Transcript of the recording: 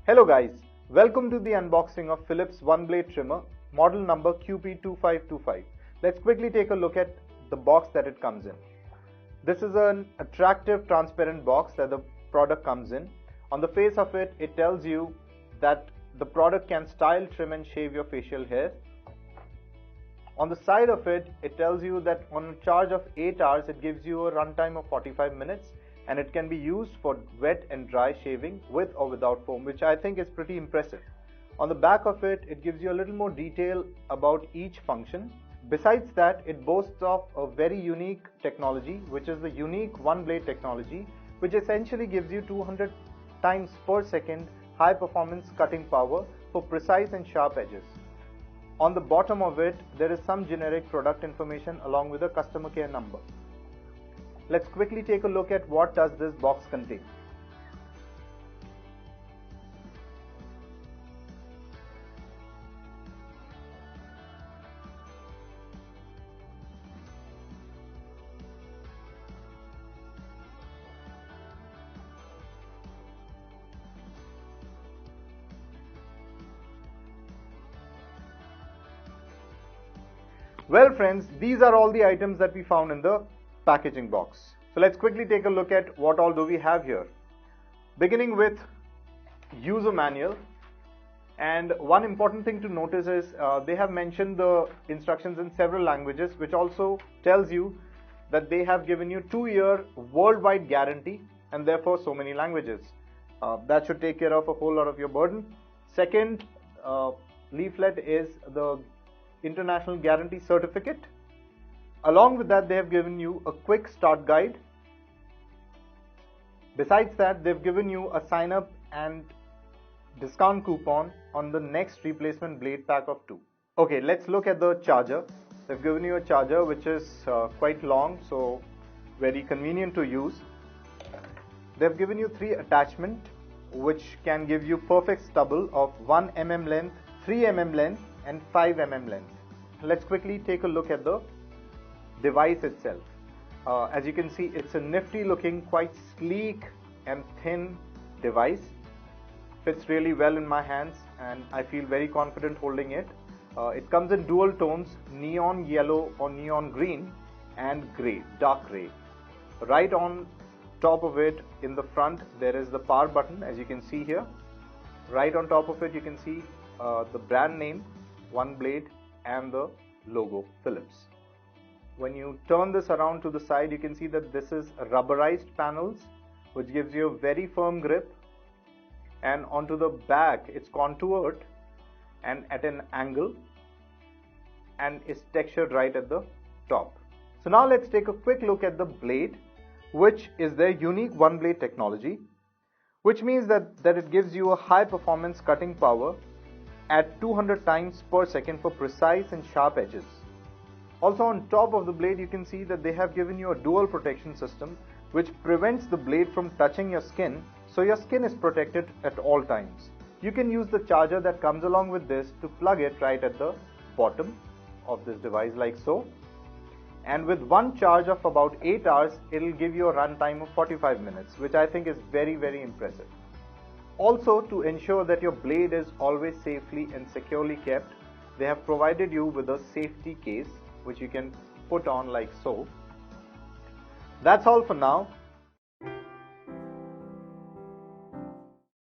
Hello guys, welcome to the unboxing of Philips OneBlade trimmer model number QP2525. Let's quickly take a look at the box that it comes in. This is an attractive transparent box that the product comes in. On the face of it, it tells you that the product can style, trim and shave your facial hair. On the side of it, it tells you that on a charge of 8 hours, it gives you a runtime of 45 minutes and it can be used for wet and dry shaving with or without foam, which I think is pretty impressive. On the back of it, it gives you a little more detail about each function. Besides that, it boasts of a very unique technology, which is the unique OneBlade technology, which essentially gives you 200 times per second high performance cutting power for precise and sharp edges. On the bottom of it, there is some generic product information along with a customer care number. Let's quickly take a look at what does this box contain. Well friends, these are all the items that we found in the packaging box. So let's quickly take a look at what all do we have here. Beginning with user manual, and one important thing to notice is they have mentioned the instructions in several languages, which also tells you that they have given you 2-year worldwide guarantee and therefore so many languages. That should take care of a whole lot of your burden. Second leaflet is the International Guarantee Certificate. Along with that, they have given you a quick start guide. Besides that, they've given you a sign up and discount coupon on the next replacement blade pack of 2. Okay, let's look at the charger. They've given you a charger which is quite long, so very convenient to use. They've given you 3 attachments which can give you perfect stubble of 1 mm length, 3 mm length and 5 mm length. Let's quickly take a look at the device itself. As you can see, it's a nifty looking, quite sleek and thin device. Fits really well in my hands and I feel very confident holding it. It comes in dual tones, neon yellow or neon green and grey, dark grey. Right on top of it in the front there is the power button, as you can see here. Right on top of it you can see the brand name OneBlade and the logo Philips. When you turn this around to the side, you can see that this is rubberized panels which gives you a very firm grip, and onto the back it's contoured and at an angle and is textured right at the top. So now let's take a quick look at the blade, which is their unique OneBlade technology, which means that it gives you a high performance cutting power at 200 times per second for precise and sharp edges. Also on top of the blade you can see that they have given you a dual protection system which prevents the blade from touching your skin, so your skin is protected at all times. You can use the charger that comes along with this to plug it right at the bottom of this device like so. And with one charge of about 8 hours, it will give you a runtime of 45 minutes, which I think is very, very impressive. Also, to ensure that your blade is always safely and securely kept, they have provided you with a safety case which you can put on like so. That's all for now.